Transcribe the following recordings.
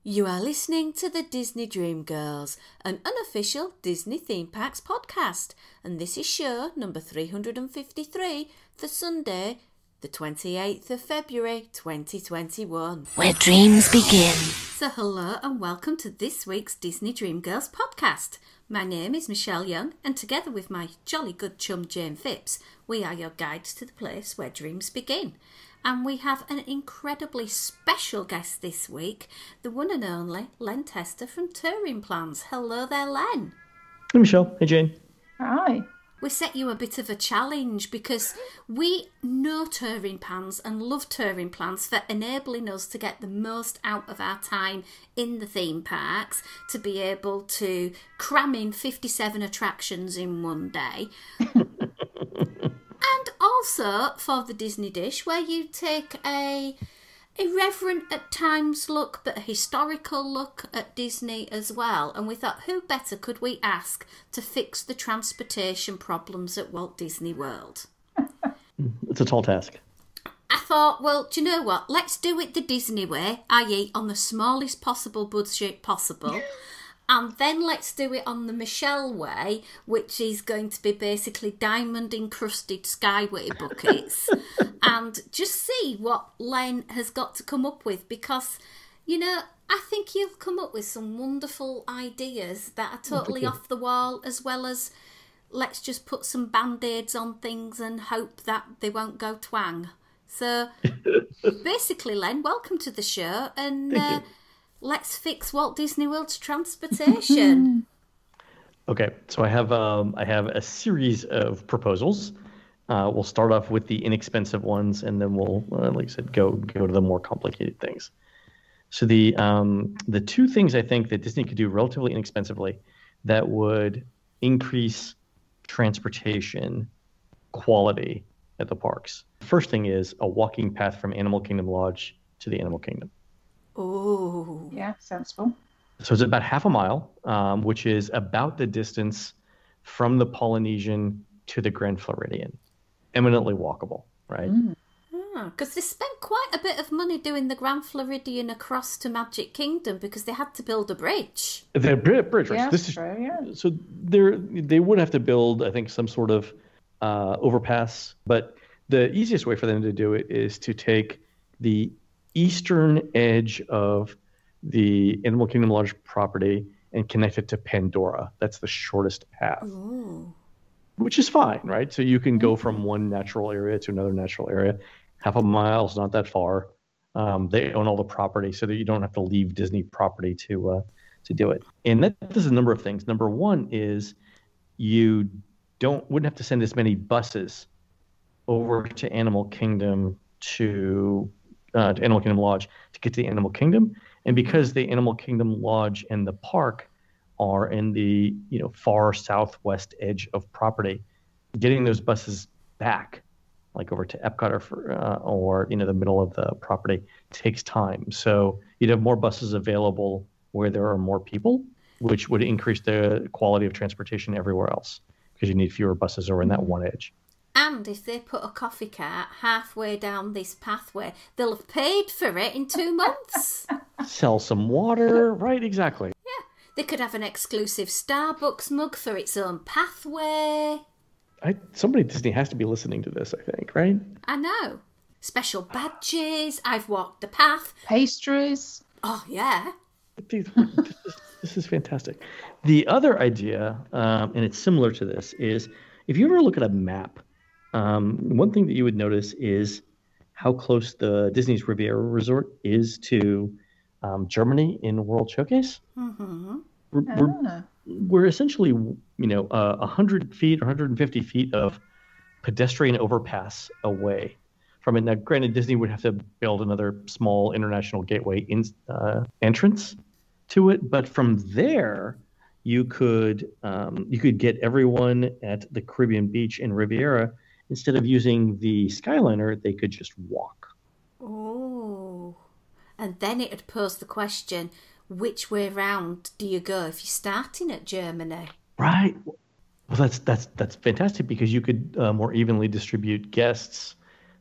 You are listening to the Disney Dream Girls, an unofficial Disney Theme Parks podcast, and this is show number 353 for Sunday, the 28th of February 2021. Where dreams begin. So hello and welcome to this week's Disney Dream Girls podcast. My name is Michelle Young, and together with my jolly good chum Jane Phipps, we are your guides to the place where dreams begin. And we have an incredibly special guest this week, the one and only Len Testa from Touring Plans. Hello there, Len. Hey, Michelle. Hey, Jane. Hi. We set you a bit of a challenge because we know Touring Plans and love Touring Plans for enabling us to get the most out of our time in the theme parks, to be able to cram in 57 attractions in one day. And also for the Disney Dish, where you take a irreverent at times look, but a historical look at Disney as well. And we thought, who better could we ask to fix the transportation problems at Walt Disney World? It's a tall task. I thought, well, do you know what? Let's do it the Disney way, i.e. on the smallest possible budget possible. And then let's do it on the Michelle way, which is going to be basically diamond-encrusted skyway buckets, and just see what Len has got to come up with, because, you know, I think you'll come up with some wonderful ideas that are totally off the wall, as well as let's just put some band-aids on things and hope that they won't go twang. So, basically, Len, welcome to the show, and let's fix Walt Disney World's transportation. Okay, so I have a series of proposals. We'll start off with the inexpensive ones, and then we'll, like I said, go to the more complicated things. So the two things I think that Disney could do relatively inexpensively that would increase transportation quality at the parks. First thing is a walking path from Animal Kingdom Lodge to the Animal Kingdom. Oh, Yeah, sensible. So it's about half a mile, which is about the distance from the Polynesian to the Grand Floridian. Eminently walkable, right? because they spent quite a bit of money doing the Grand Floridian across to Magic Kingdom because they had to build a bridge. The bridge, right? Yeah, This is true, yeah. so they would have to build, I think, some sort of overpass. But the easiest way for them to do it is to take the eastern edge of the Animal Kingdom Lodge property and connect it to Pandora. That's the shortest path. Ooh. Which is fine, right? So you can go from one natural area to another natural area. Half a mile is not that far. They own all the property, so that you don't have to leave Disney property to do it. And that does a number of things. Number one is you wouldn't have to send as many buses over to Animal Kingdom to Animal Kingdom Lodge to get to the Animal Kingdom. And because the Animal Kingdom Lodge and the park are in the far southwest edge of property, getting those buses back, like over to Epcot or the middle of the property, takes time. So you'd have more buses available where there are more people, which would increase the quality of transportation everywhere else because you need fewer buses over in that one edge. And if they put a coffee cart halfway down this pathway, they'll have paid for it in 2 months. Sell some water, right? Exactly. Yeah, they could have an exclusive Starbucks mug for its own pathway. Somebody at Disney has to be listening to this, I think, right? I know. Special badges. I've walked the path. Pastries. Oh, yeah. This is fantastic. The other idea, and it's similar to this, is if you ever look at a map, one thing that you would notice is how close the Disney's Riviera Resort is to Germany in World Showcase. Mm-hmm. We're essentially, 100 feet or 150 feet of pedestrian overpass away from it. Now, granted, Disney would have to build another small international gateway entrance to it, but from there, you could get everyone at the Caribbean Beach in Riviera. Instead of using the Skyliner, they could just walk. Oh, and then it would pose the question: which way round do you go if you're starting at Germany? Right. Well, that's fantastic because you could more evenly distribute guests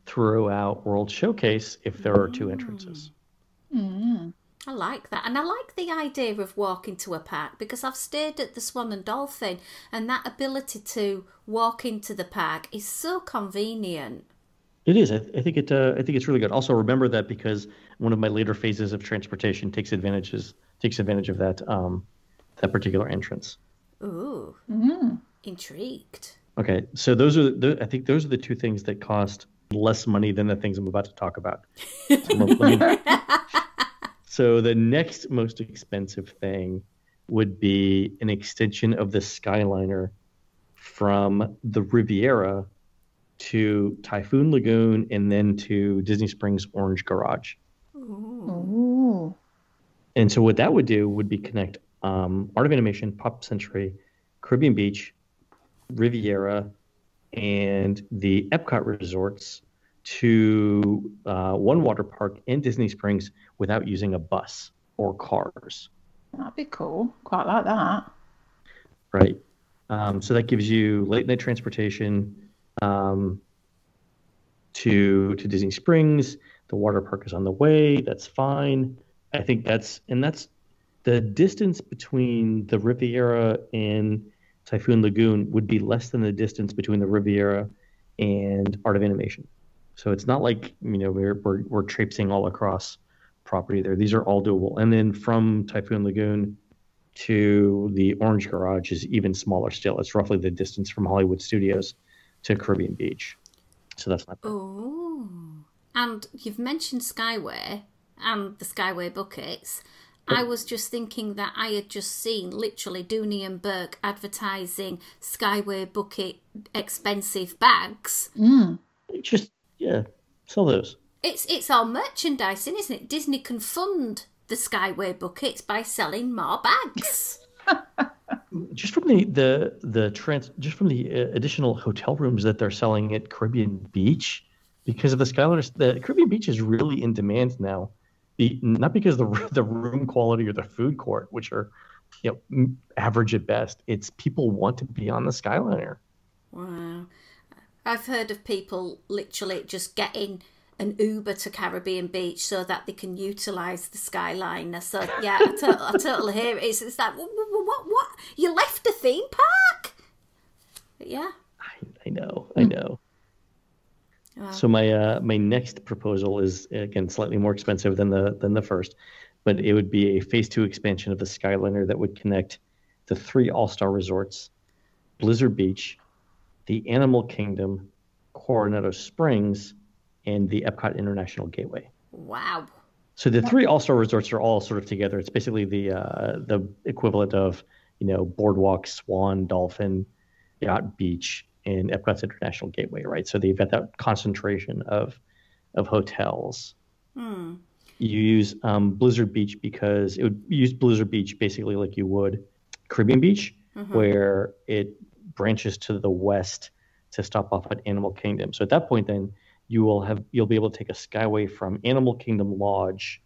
throughout World Showcase if there are two entrances. Mm. I like that. And I like the idea of walking to a park because I've stayed at the Swan and Dolphin, and that ability to walk into the park is so convenient. It is. I think it's really good. Also, remember that because one of my later phases of transportation takes advantage of that that particular entrance. Ooh, intrigued. Okay, so those are I think those are the two things that cost less money than the things I'm about to talk about. So the next most expensive thing would be an extension of the Skyliner from the Riviera to Typhoon Lagoon and then to Disney Springs Orange Garage. Ooh. And so what that would do would be connect Art of Animation, Pop Century, Caribbean Beach, Riviera, and the Epcot resorts to one water park in Disney Springs without using a bus or cars. That'd be cool. Quite like that. Right. So that gives you late night transportation to Disney Springs. The water park is on the way. That's fine. I think that's the distance between the Riviera and Typhoon Lagoon would be less than the distance between the Riviera and Art of Animation. So it's not like, we're traipsing all across property there. These are all doable. And then from Typhoon Lagoon to the Orange Garage is even smaller still. It's roughly the distance from Hollywood Studios to Caribbean Beach. So that's not bad. Oh, and you've mentioned Skyway and the Skyway buckets. I was just thinking that I had just seen literally Dooney and Burke advertising Skyway bucket expensive bags. Sell those. It's all merchandising, isn't it? Disney can fund the Skyway buckets by selling more bags. Just from the additional hotel rooms that they're selling at Caribbean Beach, because of the Skyliners, the Caribbean Beach is really in demand now. Not because of the room quality or the food court, which are average at best. It's people want to be on the Skyliner. Wow. I've heard of people literally just getting an Uber to Caribbean Beach so that they can utilise the Skyliner. So, yeah, I totally hear it. It's like, what? You left a theme park? But yeah. I know. Wow. So my next proposal is, again, slightly more expensive than the first, but it would be a Phase 2 expansion of the Skyliner that would connect the 3 All-Star resorts, Blizzard Beach, the Animal Kingdom, Coronado Springs, and the Epcot International Gateway. Wow. So the 3 All-Star resorts are all sort of together. It's basically the equivalent of, Boardwalk, Swan, Dolphin, Yacht Beach, and Epcot's International Gateway, right? So they've got that concentration of hotels. You use Blizzard Beach because it would use Blizzard Beach basically like you would Caribbean Beach, where it branches to the west to stop off at Animal Kingdom. So at that point, then you'll be able to take a Skyway from Animal Kingdom Lodge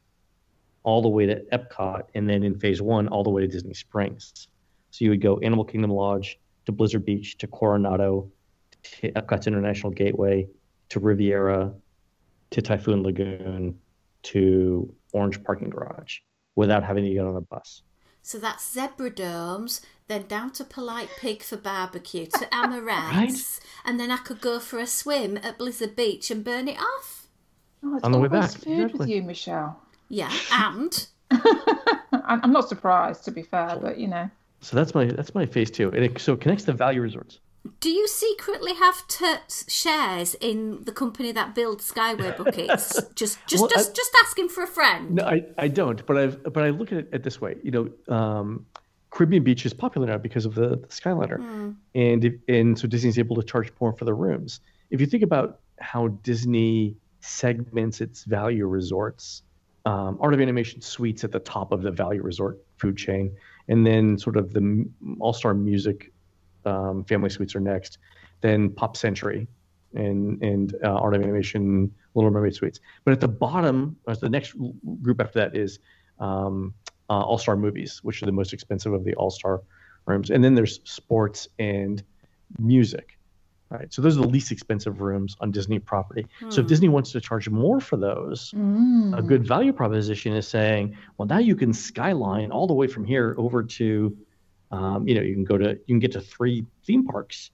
all the way to Epcot, and then in Phase 1 all the way to Disney Springs. So you would go Animal Kingdom Lodge to Blizzard Beach to Coronado to Epcot's International Gateway to Riviera to Typhoon Lagoon to Orange Parking Garage without having to get on a bus. So that's Zebra Domes, then down to Polite Pig for barbecue, to Amorettes, Right? and then I could go for a swim at Blizzard Beach and burn it off. Oh, it's On the way always back, food with exactly. you, Michelle. Yeah, and I'm not surprised, to be fair, but So that's my Phase 2, and it connects the value resorts. do you secretly have shares in the company that builds Skyway buckets? just asking for a friend. No, I don't. But I look at it this way. Caribbean Beach is popular now because of the Skyliner, and so Disney's able to charge more for the rooms. If you think about how Disney segments its value resorts, Art of Animation Suites at the top of the value resort food chain, and then sort of the All-Star Music family suites are next, then Pop Century and Art of Animation Little Mermaid suites. But at the bottom, the next group after that is All-Star Movies, which are the most expensive of the All-Star rooms. And then there's sports and music. Right. So those are the least expensive rooms on Disney property. So if Disney wants to charge more for those, a good value proposition is saying, well, now you can skyline all the way from here over to, you can get to 3 theme parks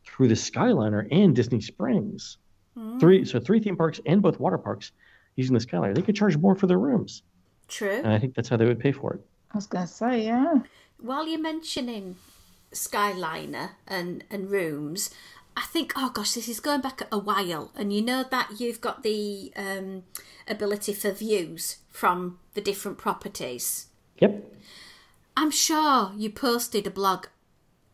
through the Skyliner and Disney Springs. 3 theme parks and both water parks using the Skyliner. They could charge more for their rooms. True. And I think that's how they would pay for it. I was going to say, yeah. While you're mentioning Skyliner and rooms, I think, oh gosh, this is going back a while, and you know that you've got the ability for views from the different properties. Yep. I'm sure you posted a blog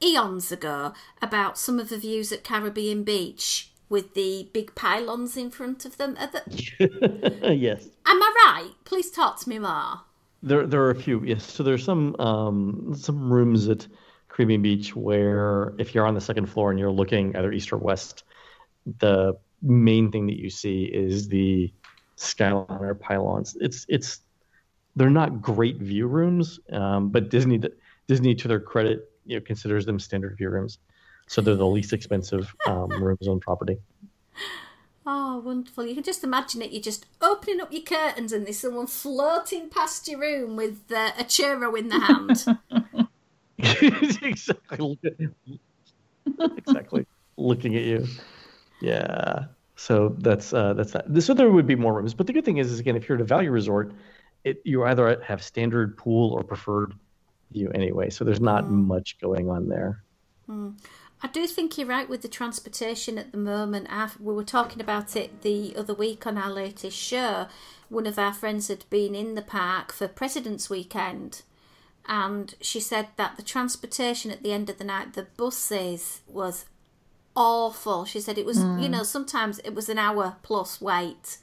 eons ago about some of the views at Caribbean Beach with the big pylons in front of them. Yes. Am I right? Please talk to me more. There are a few, yes. So there's some rooms at Caribbean Beach where if you're on the second floor and you're looking either east or west, the main thing that you see is the Skyliner pylons. They're not great view rooms, but Disney to their credit, considers them standard view rooms. So they're the least expensive rooms on property. Oh, wonderful. You can just imagine it. You're just opening up your curtains and there's someone floating past your room with a churro in the hand. Exactly. Looking at you. Yeah. So that's that. So there would be more rooms. But the good thing is again, if you're at a value resort, you either have standard pool or preferred view anyway. So there's not much going on there. I do think you're right with the transportation at the moment. We were talking about it the other week on our latest show. One of our friends had been in the park for President's Weekend, and she said that the transportation at the end of the night, the buses, was awful. She said it was, sometimes it was an hour plus wait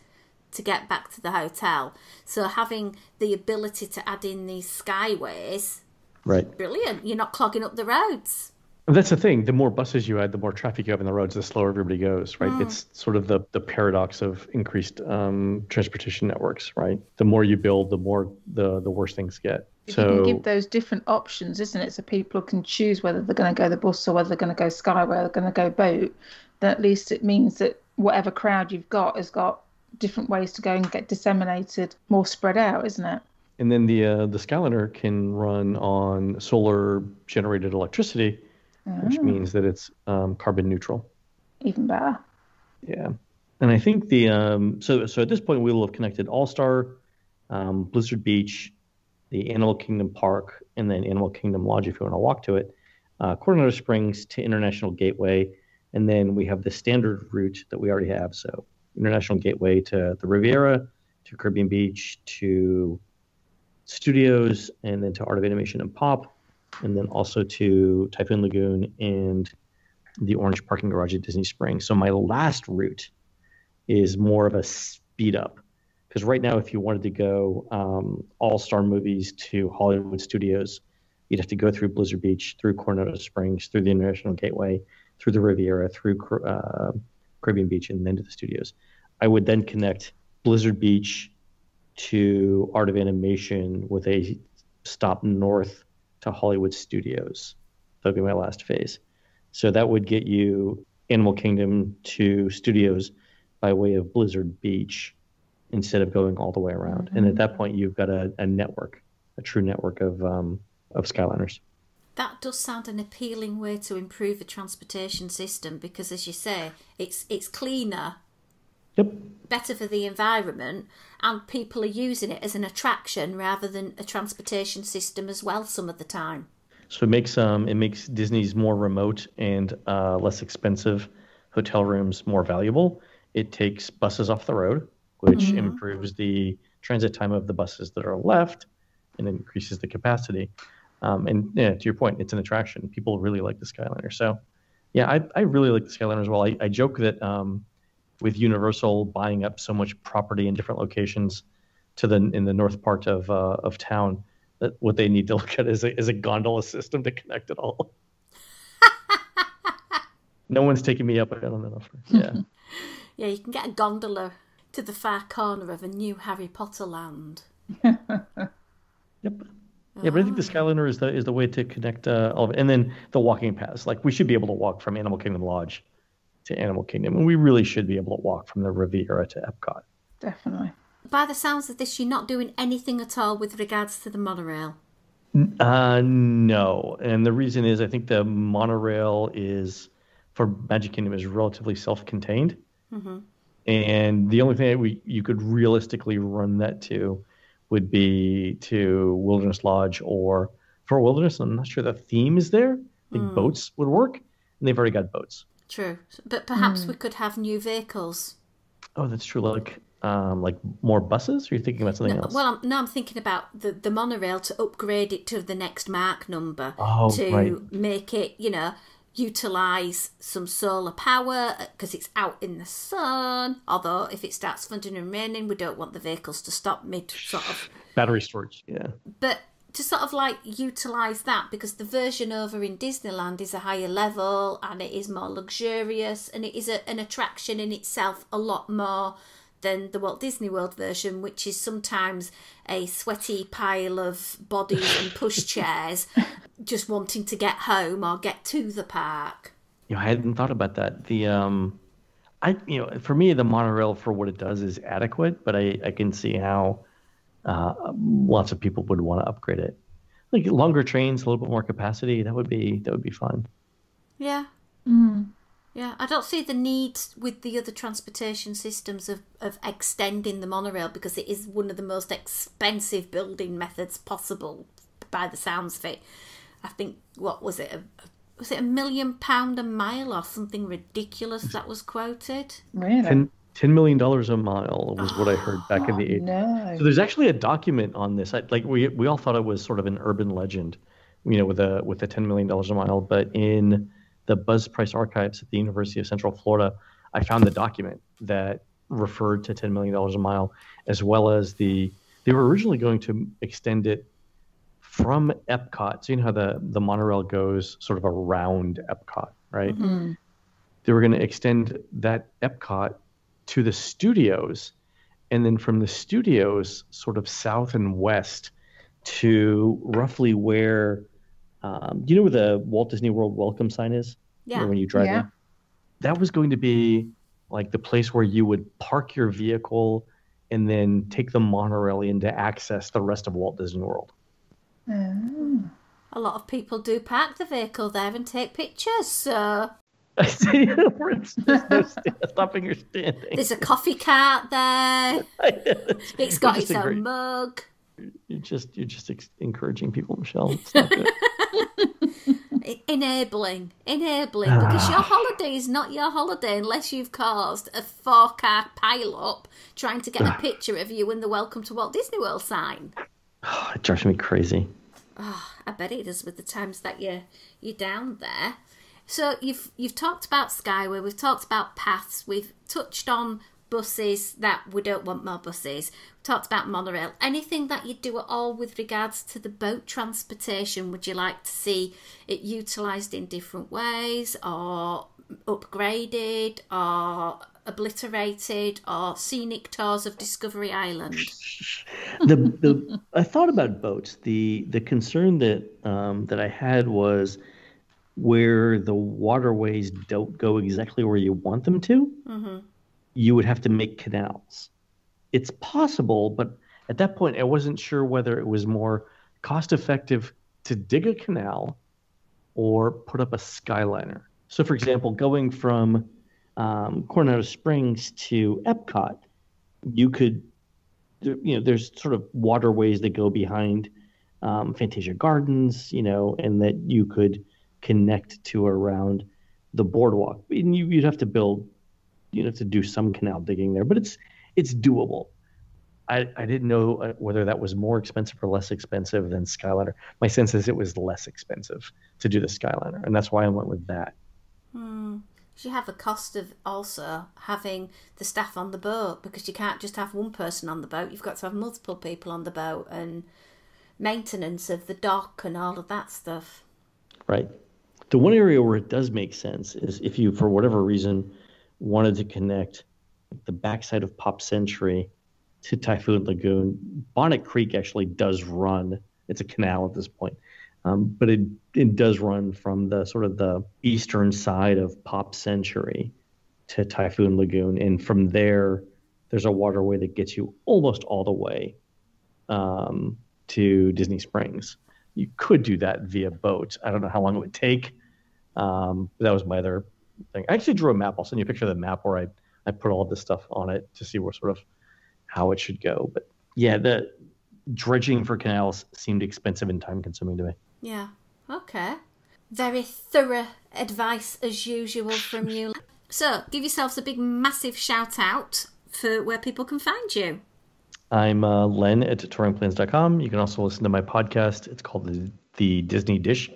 to get back to the hotel. So having the ability to add in these skyways, right, brilliant. You're not clogging up the roads. That's the thing. The more buses you add, the more traffic you have in the roads, the slower everybody goes, right? It's sort of the paradox of increased transportation networks, right? The more you build, the worse things get. You can give those different options, isn't it? So people can choose whether they're going to go the bus or whether they're going to go skyway or they're going to go boat. Then at least it means that whatever crowd you've got has got different ways to go and get disseminated, more spread out, isn't it? And then the Skyliner can run on solar-generated electricity, which means that it's carbon neutral. Even better. Yeah. And I think so at this point we will have connected All-Star, Blizzard Beach, the Animal Kingdom Park, and then Animal Kingdom Lodge if you want to walk to it, Coronado Springs to International Gateway, and then we have the standard route that we already have. So International Gateway to the Riviera, to Caribbean Beach, to Studios, and then to Art of Animation and Pop, and then also to Typhoon Lagoon and the Orange Parking Garage at Disney Springs. So my last route is more of a speed up. Because right now, if you wanted to go All-Star Movies to Hollywood Studios, you'd have to go through Blizzard Beach, through Coronado Springs, through the International Gateway, through the Riviera, through Caribbean Beach, and then to the studios. I would then connect Blizzard Beach to Art of Animation with a stop north to Hollywood Studios. That'll be my last phase. So that would get you Animal Kingdom to Studios by way of Blizzard Beach instead of going all the way around. And at that point, you've got a network, a true network of Skyliners. That does sound an appealing way to improve the transportation system because, as you say, it's cleaner, better for the environment, and people are using it as an attraction rather than a transportation system as well some of the time. So it makes Disney's more remote and less expensive hotel rooms more valuable. It takes buses off the road, which improves the transit time of the buses that are left and increases the capacity. And to your point, it's an attraction. People really like the Skyliner. So, yeah, I really like the Skyliner as well. I joke that with Universal buying up so much property in different locations in the north part of town, that what they need to look at is a gondola system to connect it all. No one's taking me up. I don't know. Yeah. Yeah, you can get a gondola to the far corner of a new Harry Potter land. Yep. Yeah, but I think the Skyliner is the way to connect all of it. And then the walking paths. Like, we should be able to walk from Animal Kingdom Lodge to Animal Kingdom. And we really should be able to walk from the Riviera to Epcot. Definitely. By the sounds of this, you're not doing anything at all with regards to the monorail. No. And the reason is I think the monorail is, for Magic Kingdom, is relatively self-contained. Mm-hmm. And the only thing that you could realistically run that to would be to Wilderness Lodge, or for Wilderness, I'm not sure the theme is there. I think boats would work, and they've already got boats. True. But perhaps we could have new vehicles. Oh, that's true. Like more buses? Or are you thinking about something else? Well, I'm thinking about the monorail, to upgrade it to the next Mark number, make it, utilise some solar power because it's out in the sun. Although if it starts thundering and raining, we don't want the vehicles to stop mid sort of battery storage. Yeah, but to sort of like utilise that, because the version over in Disneyland is a higher level and it is more luxurious, and it is an attraction in itself a lot more than the Walt Disney World version, which is sometimes a sweaty pile of bodies and pushchairs just wanting to get home or get to the park. I hadn't thought about that. For me, the monorail, for what it does, is adequate, but I can see how lots of people would want to upgrade it. Like longer trains, a little bit more capacity, that would be fun. Yeah. Yeah, I don't see the need with the other transportation systems of extending the monorail, because it is one of the most expensive building methods possible by the sounds of it. I think, what was it? Was it £1 million a mile or something ridiculous that was quoted? Really? $10 million a mile was what I heard back in the 80s. No. So there's actually a document on this. We all thought it was sort of an urban legend, with the $10 million a mile, but in the Buzz Price archives at the University of Central Florida, I found the document that referred to $10 million a mile, as well as they were originally going to extend it from Epcot. So you know how the monorail goes sort of around Epcot, right? Mm-hmm. They were going to extend that Epcot to the studios, and then from the studios sort of south and west to roughly where do you know where the Walt Disney World welcome sign is? Yeah. When you drive in? That was going to be like the place where you would park your vehicle and then take the monorail in to access the rest of Walt Disney World. Oh. A lot of people do park the vehicle there and take pictures, so... It's just no stopping or standing. There's a coffee cart there. It's got its own mug. You're just encouraging people, Michelle. It's not good. Enabling, because your holiday is not your holiday unless you've caused a 4-car pile-up trying to get a picture of you and the Welcome to Walt Disney World sign. It drives me crazy. I bet it does with the times that you're down there. So you've talked about Skyway, we've talked about paths, we've touched on buses, that we don't want more buses. We talked about monorail. Anything that you do at all with regards to the boat transportation? Would you like to see it utilised in different ways, or upgraded, or obliterated, or scenic tours of Discovery Island? I thought about boats. The concern that I had was where the waterways don't go exactly where you want them to. Mm-hmm. You would have to make canals. It's possible, but at that point, I wasn't sure whether it was more cost-effective to dig a canal or put up a Skyliner. So, for example, going from Coronado Springs to Epcot, you could, there's sort of waterways that go behind Fantasia Gardens, and that you could connect to around the boardwalk. And you'd have to do some canal digging there, but it's doable. I didn't know whether that was more expensive or less expensive than Skyliner. My sense is it was less expensive to do the Skyliner, and that's why I went with that. You have the cost of also having the staff on the boat, because you can't just have one person on the boat. You've got to have multiple people on the boat, and maintenance of the dock and all of that stuff. Right. The one area where it does make sense is if you, for whatever reason, wanted to connect the backside of Pop Century to Typhoon Lagoon. Bonnet Creek actually does run. It's a canal at this point, but it does run from the sort of the eastern side of Pop Century to Typhoon Lagoon, and from there, there's a waterway that gets you almost all the way to Disney Springs. You could do that via boat. I don't know how long it would take. That was my other thing. I actually drew a map. I'll send you a picture of the map where I put all this stuff on it to see where sort of how it should go. But yeah, the dredging for canals seemed expensive and time consuming to me. Yeah. Okay. Very thorough advice as usual from you. So give yourselves a big massive shout out for where people can find you. I'm Len at touringplans.com. You can also listen to my podcast. It's called the Disney Dish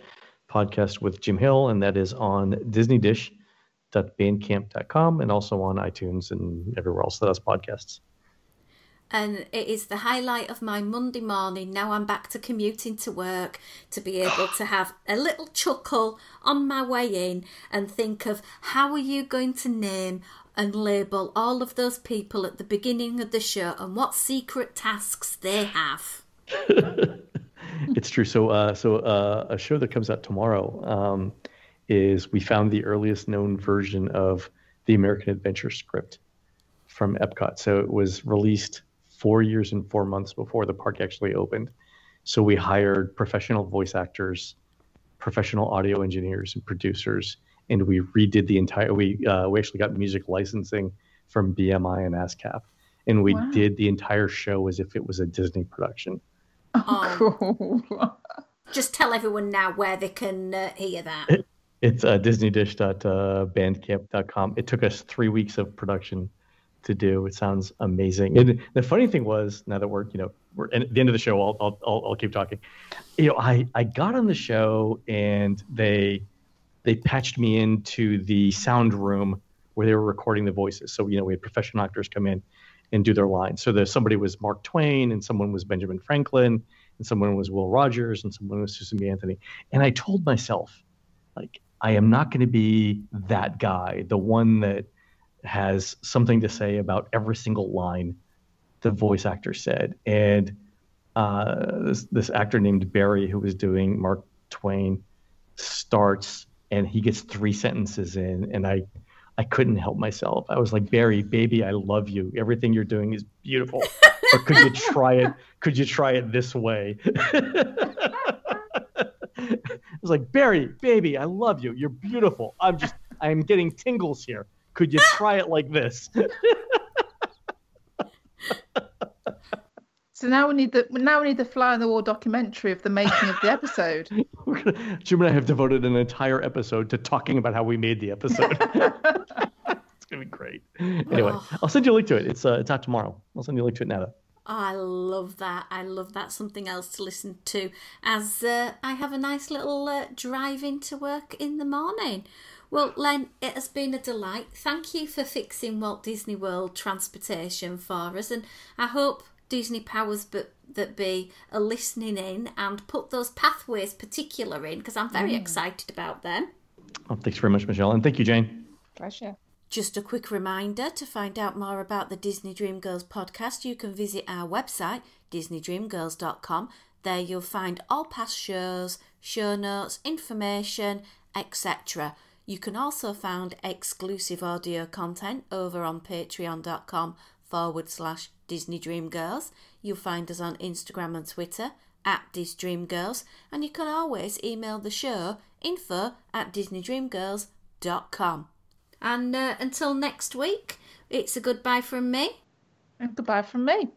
podcast with Jim Hill, and that is on disneydish.bandcamp.com and also on iTunes and everywhere else that has podcasts. And it is the highlight of my Monday morning. Now I'm back to commuting to work, to be able to have a little chuckle on my way in and think of how are you going to name and label all of those people at the beginning of the show and what secret tasks they have. It's true. So a show that comes out tomorrow is we found the earliest known version of the American Adventure script from Epcot. So it was released 4 years and 4 months before the park actually opened. So we hired professional voice actors, professional audio engineers and producers, and we redid the entire, we actually got music licensing from BMI and ASCAP. And we did the entire show as if it was a Disney production. Oh, cool. Just tell everyone now where they can hear that. It's disneydish.bandcamp.com. It took us 3 weeks of production to do. It sounds amazing. And the funny thing was, now that we're at the end of the show, I'll keep talking. I got on the show and they patched me into the sound room where they were recording the voices. So we had professional actors come in and do their lines. So somebody was Mark Twain, and someone was Benjamin Franklin, and someone was Will Rogers, and someone was Susan B. Anthony. And I told myself, I am not going to be that guy, the one that has something to say about every single line the voice actor said. And this actor named Barry, who was doing Mark Twain, starts and he gets 3 sentences in, and I couldn't help myself. I was like, Barry, baby, I love you. Everything you're doing is beautiful. Or could you try it? Could you try it this way? I was like, Barry, baby, I love you. You're beautiful. I'm getting tingles here. Could you try it like this? So now we need the fly on the wall documentary of the making of the episode. Jim and I have devoted an entire episode to talking about how we made the episode. It's gonna be great. Anyway, I'll send you a link to it. It's out tomorrow. I'll send you a link to it now. Oh, I love that. I love that. Something else to listen to as I have a nice little drive into work in the morning. Well, Len, it has been a delight. Thank you for fixing Walt Disney World transportation for us, and I hope Disney powers that be are listening in and put those pathways particular in, because I'm very excited about them. Oh, thanks very much, Michelle, and thank you, Jane. Pleasure. Just a quick reminder, to find out more about the Disney Dream Girls podcast, you can visit our website, disneydreamgirls.com. There you'll find all past shows, show notes, information, etc. You can also find exclusive audio content over on patreon.com/Disney Dream Girls. You'll find us on Instagram and Twitter @DisDreamGirls, and you can always email the show info@disneydreamgirls.com. And until next week, it's a goodbye from me. And goodbye from me.